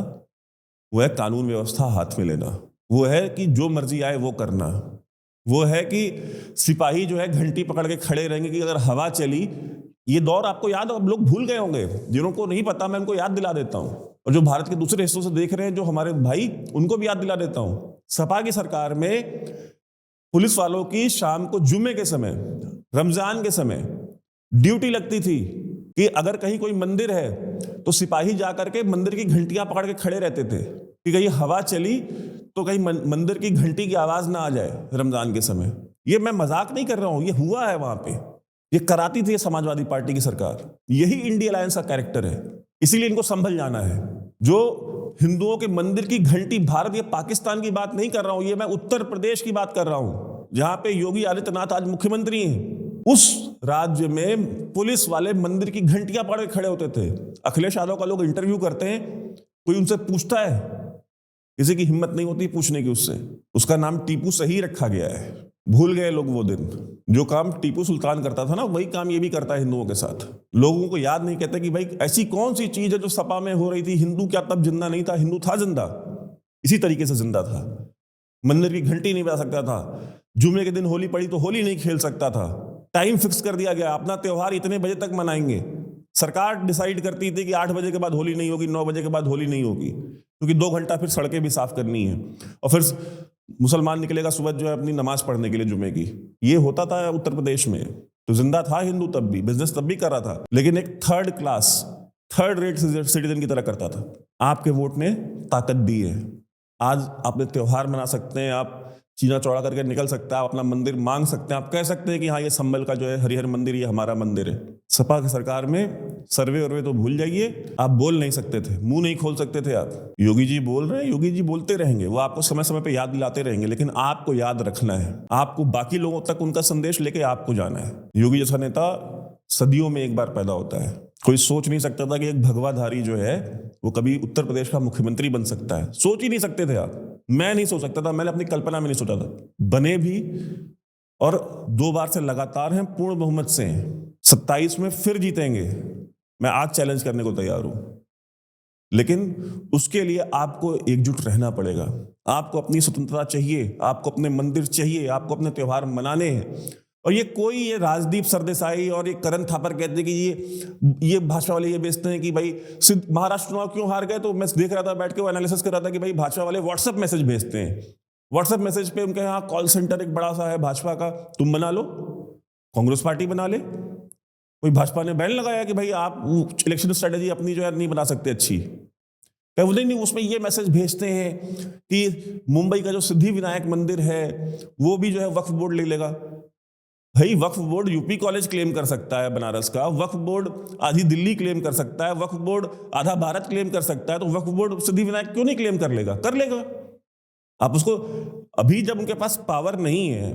वो है कानून व्यवस्था हाथ में लेना। वो है कि जो मर्जी आए वो करना। वो है कि सिपाही जो है घंटी पकड़ के खड़े रहेंगे कि अगर हवा चली। ये दौर आपको याद, अब लोग भूल गए होंगे, जिनको नहीं पता मैं उनको याद दिला देता हूं। और जो भारत के दूसरे हिस्सों से देख रहे हैं जो हमारे भाई, उनको भी याद दिला देता हूं। सपा की सरकार में पुलिस वालों की शाम को जुम्मे के समय, रमजान के समय ड्यूटी लगती थी कि अगर कहीं कोई मंदिर है तो सिपाही जाकर के मंदिर की घंटियां पकड़ के खड़े रहते थे कि कहीं हवा चली तो कहीं मंदिर की घंटी की आवाज ना आ जाए रमजान के समय। ये मैं मजाक नहीं कर रहा हूं, ये हुआ है वहां पे, ये कराती थी समाजवादी पार्टी की सरकार। यही इंडी अलायंस का कैरेक्टर है, इसीलिए इनको संभल जाना है। जो हिंदुओं के मंदिर की घंटी, भारत या पाकिस्तान की बात नहीं कर रहा हूं, ये मैं उत्तर प्रदेश की बात कर रहा हूं, जहां पे योगी आदित्यनाथ आज मुख्यमंत्री हैं। उस राज्य में पुलिस वाले मंदिर की घंटियां पकड़ के खड़े होते थे। अखिलेश यादव का लोग इंटरव्यू करते हैं, कोई उनसे पूछता है, किसी की हिम्मत नहीं होती पूछने की उससे। उसका नाम टीपू सही रखा गया है। भूल गए लोग वो दिन, जो काम टीपू सुल्तान करता था ना, वही काम ये भी करता है हिंदुओं के साथ। लोगों को याद नहीं, कहते कि भाई ऐसी कौन सी चीज है जो सपा में हो रही थी। हिंदू क्या तब जिंदा नहीं था? हिंदू था जिंदा, इसी तरीके से जिंदा था। मंदिर की घंटी नहीं बजा सकता था, जुमे के दिन होली पड़ी तो होली नहीं खेल सकता था। टाइम फिक्स कर दिया गया, अपना त्योहार इतने बजे तक मनाएंगे, सरकार डिसाइड करती थी कि 8 बजे के बाद होली नहीं होगी, 9 बजे के बाद होली नहीं होगी, क्योंकि 2 घंटा फिर सड़कें भी साफ करनी है, और फिर मुसलमान निकलेगा सुबह जो है अपनी नमाज पढ़ने के लिए जुमे की। ये होता था उत्तर प्रदेश में। तो जिंदा था हिंदू तब भी, बिजनेस तब भी कर रहा था, लेकिन एक थर्ड रेट सिटीजन की तरह करता था। आपके वोट ने ताकत दी है। आज अपने त्योहार मना सकते हैं, आप चीना चौड़ा करके निकल सकते हैं, आप अपना मंदिर मांग सकते हैं, आप कह सकते हैं कि हाँ ये संभल का जो है हरिहर मंदिर ये हमारा मंदिर है। सपा की सरकार में सर्वे तो भूल जाइए, आप बोल नहीं सकते थे, मुंह नहीं खोल सकते थे आप। योगी जी बोल रहे हैं, योगी जी बोलते रहेंगे, वो आपको समय समय पे याद दिलाते रहेंगे, लेकिन आपको याद रखना है, आपको बाकी लोगों तक उनका संदेश लेके आपको जाना है। योगी जैसा नेता सदियों में एक बार पैदा होता है। कोई सोच नहीं सकता था कि एक भगवाधारी जो है वो कभी उत्तर प्रदेश का मुख्यमंत्री बन सकता है। सोच ही नहीं सकते थे आप, मैं नहीं सोच सकता था, मैंने अपनी कल्पना में नहीं सोचा था। बने भी, और 2 बार से लगातार हैं, पूर्ण बहुमत से हैं। 27 में फिर जीतेंगे, मैं आज चैलेंज करने को तैयार हूं, लेकिन उसके लिए आपको एकजुट रहना पड़ेगा। आपको अपनी स्वतंत्रता चाहिए, आपको अपने मंदिर चाहिए, आपको अपने त्योहार मनाने हैं। और ये राजदीप सरदेसाई और ये करण थापर कहते हैं कि ये भाजपा वाले ये बेचते हैं कि भाई महाराष्ट्र चुनाव क्यों हार गए, तो मैं देख रहा था बैठ के, वो एनालिसिस कर रहा था कि भाई भाजपा वाले व्हाट्सएप मैसेज भेजते हैं, व्हाट्सएप मैसेज पे उनके यहाँ कॉल सेंटर एक बड़ा सा है भाजपा का, तुम बना लो, कांग्रेस पार्टी बना ले। कोई भाजपा ने बैन लगाया कि भाई आप इलेक्शन स्ट्रेटेजी अपनी जो है नहीं बना सकते अच्छी, नहीं, उसमें ये मैसेज भेजते हैं कि मुंबई का जो सिद्धि विनायक मंदिर है वो भी जो है वक्फ बोर्ड ले लेगा। भाई वक्फ बोर्ड यूपी कॉलेज क्लेम कर सकता है बनारस का, वक्फ बोर्ड आधी दिल्ली क्लेम कर सकता है, वक्फ बोर्ड आधा भारत क्लेम कर सकता है, तो वक्फ बोर्ड सिद्धि विनायक क्यों नहीं क्लेम कर लेगा? कर लेगा। आप उसको, अभी जब उनके पास पावर नहीं है,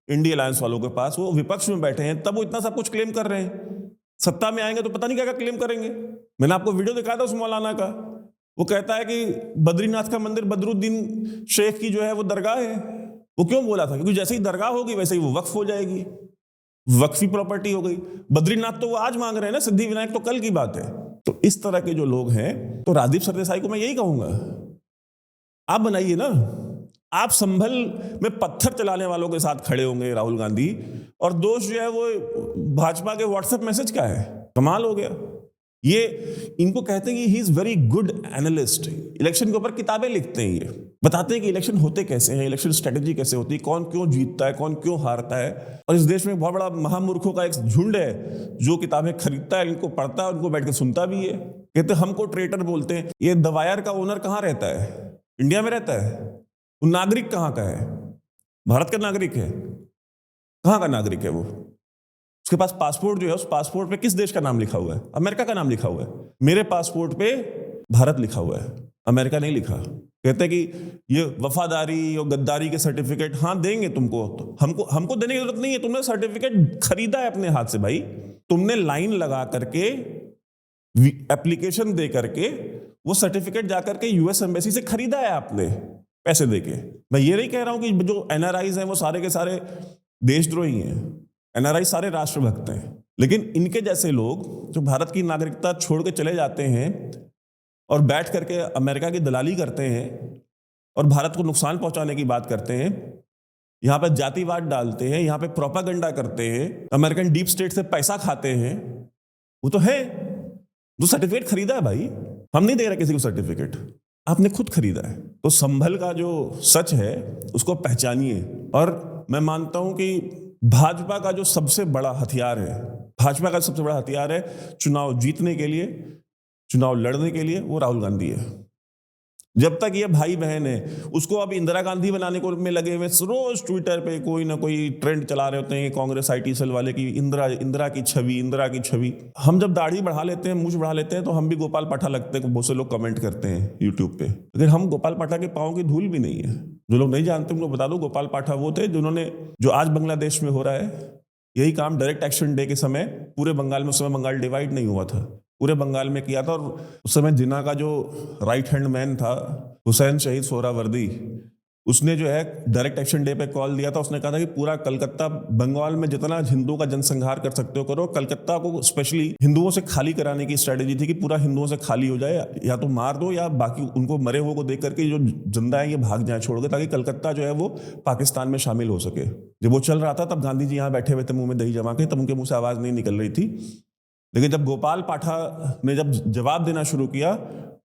इंडिया अलायंस वालों के पास, वो विपक्ष में बैठे हैं, तब वो इतना सब कुछ क्लेम कर रहे हैं। सत्ता में आएंगे तो पता नहीं क्या क्लेम करेंगे। मैंने आपको वीडियो दिखाया था उस मौलाना का, वो कहता है कि बद्रीनाथ का मंदिर बदरुद्दीन शेख की जो है वो दरगाह है। वो क्यों बोला था? क्योंकि जैसे ही दरगाह होगी वैसे ही वो वक्फ हो जाएगी, वक्फी प्रॉपर्टी हो गई। बद्रीनाथ तो वो आज मांग रहे हैं ना, सिद्धि विनायक तो कल की बात है। तो इस तरह के जो लोग हैं, तो राजदीप सरदेसाई को मैं यही कहूंगा, आप बनाइए ना। आप संभल में पत्थर चलाने वालों के साथ खड़े होंगे राहुल गांधी, और दोष जो है वो भाजपा के व्हाट्सएप मैसेज का है। कमाल हो गया। ये इनको कहते हैं कि he is very good analyst, election के ऊपर किताबें लिखते हैं, ये बताते हैं कि इलेक्शन होते कैसे हैं, इलेक्शन स्ट्रेटेजी कैसे होती है, कौन क्यों जीतता है, कौन क्यों हारता है। और इस देश में बहुत बड़ा महामूर्खों का एक झुंड है जो किताबें खरीदता है, इनको पढ़ता है, उनको बैठ के सुनता भी है। कहते हैं हमको ट्रेटर बोलते हैं। ये दवायर का ओनर कहाँ रहता है? इंडिया में रहता है। वो नागरिक कहाँ का है? भारत का नागरिक है। कहाँ का नागरिक है वो? उसके पास पासपोर्ट जो है, उस पासपोर्ट पे किस देश का नाम लिखा हुआ है? अमेरिका का नाम लिखा हुआ है। मेरे पासपोर्ट पे भारत लिखा हुआ है, अमेरिका नहीं लिखा। कहते हैं कि ये वफादारी और गद्दारी के सर्टिफिकेट हाँ देंगे तुमको, तो हमको देने की जरूरत नहीं है। तुमने सर्टिफिकेट खरीदा है अपने हाथ से भाई, तुमने लाइन लगा करके एप्लीकेशन दे करके वो सर्टिफिकेट जाकर के यूएस एम्बेसी से खरीदा है आपने पैसे देके। मैं ये नहीं कह रहा हूं कि जो एनआरआईज हैं वो सारे के सारे देशद्रोही हैं, एनआरआई सारे राष्ट्रभक्त हैं, लेकिन इनके जैसे लोग जो भारत की नागरिकता छोड़ के चले जाते हैं और बैठ करके अमेरिका की दलाली करते हैं और भारत को नुकसान पहुंचाने की बात करते हैं, यहाँ पे जातिवाद डालते हैं, यहाँ पे प्रोपागेंडा करते हैं, अमेरिकन डीप स्टेट से पैसा खाते हैं, वो तो है जो सर्टिफिकेट खरीदा है भाई। हम नहीं दे रहे किसी को सर्टिफिकेट, आपने खुद खरीदा है। तो संभल का जो सच है उसको पहचानिए। और मैं मानता हूं कि भाजपा का जो सबसे बड़ा हथियार है, भाजपा का सबसे बड़ा हथियार है चुनाव जीतने के लिए, चुनाव लड़ने के लिए, वो राहुल गांधी है। जब तक ये भाई बहन है, उसको अब इंदिरा गांधी बनाने को में लगे हुए, रोज ट्विटर पे कोई ना कोई ट्रेंड चला रहे होते हैं कांग्रेस आईटी सेल वाले की इंदिरा की छवि। हम जब दाढ़ी बढ़ा लेते हैं, मूंछ बढ़ा लेते हैं, तो हम भी गोपाल पाठा लगते हैं। बहुत से लोग कमेंट करते हैं यूट्यूब पे, लेकिन हम गोपाल पाठा के पाँव की धूल भी नहीं है। जो लोग नहीं जानते उनको बता दो, गोपाल पाठा वो थे जिन्होंने, जो आज बांग्लादेश में हो रहा है, यही काम डायरेक्ट एक्शन डे के समय पूरे बंगाल में, उस समय बंगाल डिवाइड नहीं हुआ था, पूरे बंगाल में किया था। और उस समय जिन्ना का जो राइट हैंड मैन था, हुसैन शहीद सोहरावर्दी, उसने जो है डायरेक्ट एक्शन डे पे कॉल दिया था। उसने कहा था कि पूरा कलकत्ता, बंगाल में जितना हिंदुओं का जनसंहार कर सकते हो करो। कलकत्ता को स्पेशली हिंदुओं से खाली कराने की स्ट्रेटेजी थी कि पूरा हिंदुओं से खाली हो जाए, या तो मार दो या बाकी उनको मरे हुए को देख करके जो जिंदा है ये भाग जाए छोड़ के, ताकि कलकत्ता जो है वो पाकिस्तान में शामिल हो सके। जब वो चल रहा था तब गांधी जी यहाँ बैठे हुए थे मुंह में दही जमा के, तब उनके मुंह से आवाज नहीं निकल रही थी। लेकिन जब गोपाल पाठा ने जब जवाब देना शुरू किया,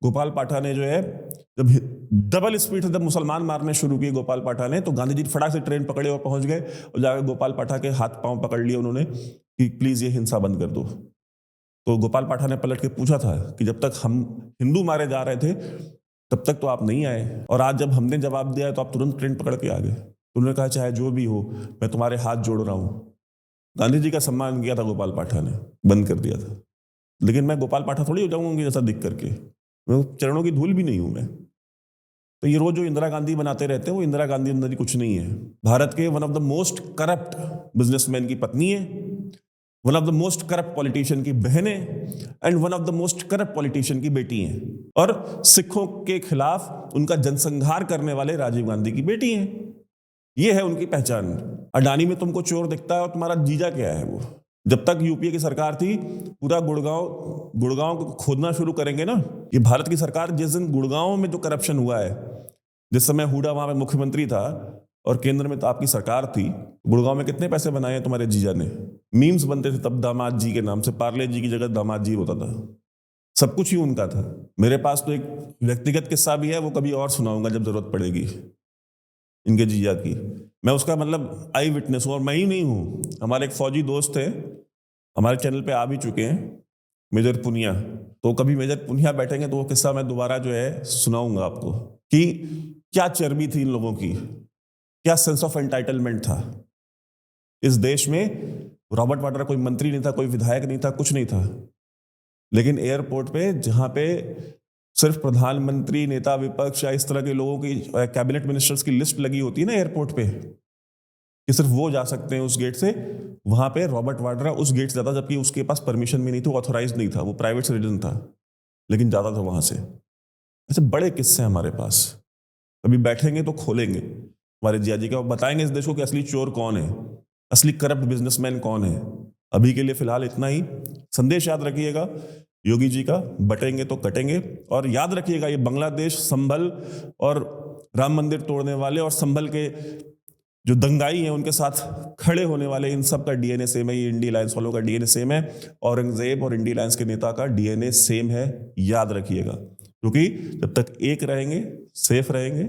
गोपाल पाठा ने जो है जब डबल स्पीड से जब मुसलमान मारने शुरू किए गोपाल पाठा ने, तो गांधी जी फटाक से ट्रेन पकड़े और पहुंच गए और जाकर गोपाल पाठा के हाथ पांव पकड़ लिए उन्होंने कि प्लीज ये हिंसा बंद कर दो। तो गोपाल पाठा ने पलट के पूछा था कि जब तक हम हिंदू मारे जा रहे थे तब तक तो आप नहीं आए, और आज जब हमने जवाब दिया है तो आप तुरंत ट्रेन पकड़ के आ गए। तो उन्होंने कहा चाहे जो भी हो मैं तुम्हारे हाथ जोड़ रहा हूं। गांधी जी का सम्मान किया था गोपाल पाठा ने, बंद कर दिया था। लेकिन मैं गोपाल पाठा थोड़ी हो जाऊंगा उनके जैसा दिख करके, मैं चरणों की धूल भी नहीं हूं मैं। तो ये रोज जो इंदिरा गांधी बनाते रहते हैं वो इंदिरा गांधी अंदर कुछ नहीं है। भारत के one of the most corrupt businessman की पत्नी है, one of the most corrupt politician की बहन है, and one of the most corrupt politician की बेटी है, और सिखों के खिलाफ उनका जनसंहार करने वाले राजीव गांधी की बेटी है। ये है उनकी पहचान। अडानी में तुमको चोर दिखता है और तुम्हारा जीजा क्या है वो। जब तक यूपीए की सरकार थी पूरा गुड़गांव को खोदना शुरू करेंगे ना। ये भारत की सरकार जिस दिन गुड़गांव में जो करप्शन हुआ है, जिस समय हुडा वहां पे मुख्यमंत्री था और केंद्र में तो आपकी सरकार थी, गुड़गांव में कितने पैसे बनाए हैं तुम्हारे जीजा ने। मीम्स बनते थे तब दामाद जी के नाम से, पार्ले जी की जगह दामाद जी होता था, सब कुछ ही उनका था। मेरे पास तो एक व्यक्तिगत किस्सा भी है, वो कभी और सुनाऊंगा जब जरूरत पड़ेगी, इनके जीजा की। मैं उसका मतलब आई विटनेस हूं, और मैं ही नहीं हूं। हमारे एक फौजी दोस्त थे, हमारे चैनल पे आ भी चुके हैं, मेजर पुनिया। तो कभी मेजर पुनिया बैठेंगे तो वो किस्सा मैं दोबारा जो है सुनाऊंगा आपको कि क्या चर्बी थी इन लोगों की, क्या सेंस ऑफ एंटाइटलमेंट था इस देश में। रॉबर्ट वाड्रा कोई मंत्री नहीं था, कोई विधायक नहीं था, कुछ नहीं था, लेकिन एयरपोर्ट पे जहां पे सिर्फ प्रधानमंत्री, नेता विपक्ष या इस तरह के लोगों की कैबिनेट मिनिस्टर्स की लिस्ट लगी होती है ना एयरपोर्ट पे कि सिर्फ वो जा सकते हैं उस गेट से, वहां पे रॉबर्ट वाड्रा उस गेट से जाता, जबकि उसके पास परमिशन भी नहीं थी, ऑथोराइज नहीं था, वो प्राइवेट सिटीजन था, लेकिन जाता था वहां से। ऐसे बड़े किस्से हैं हमारे पास, अभी बैठेंगे तो खोलेंगे हमारे जिया जी का, बताएंगे इस देश को कि असली चोर कौन है, असली करप्ट बिजनेसमैन कौन है। अभी के लिए फिलहाल इतना ही। संदेश याद रखिएगा योगी जी का, बटेंगे तो कटेंगे। और याद रखिएगा ये बांग्लादेश, संभल और राम मंदिर तोड़ने वाले और संभल के जो दंगाई हैं उनके साथ खड़े होने वाले, इन सब का डीएनए सेम है। ये इंडी अलायंस वालों का डीएनए सेम है, औरंगजेब और इंडी अलायंस के नेता का डीएनए सेम है, याद रखिएगा। क्योंकि जब तक एक रहेंगे, सेफ रहेंगे,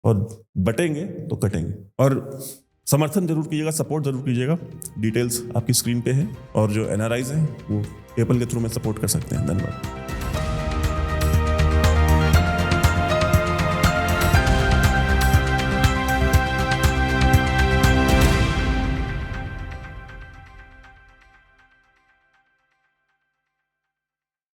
और बटेंगे तो कटेंगे। और समर्थन जरूर कीजिएगा, सपोर्ट जरूर कीजिएगा। डिटेल्स आपकी स्क्रीन पे है, और जो एनआरआईज हैं वो पेपल के थ्रू में सपोर्ट कर सकते हैं। धन्यवाद।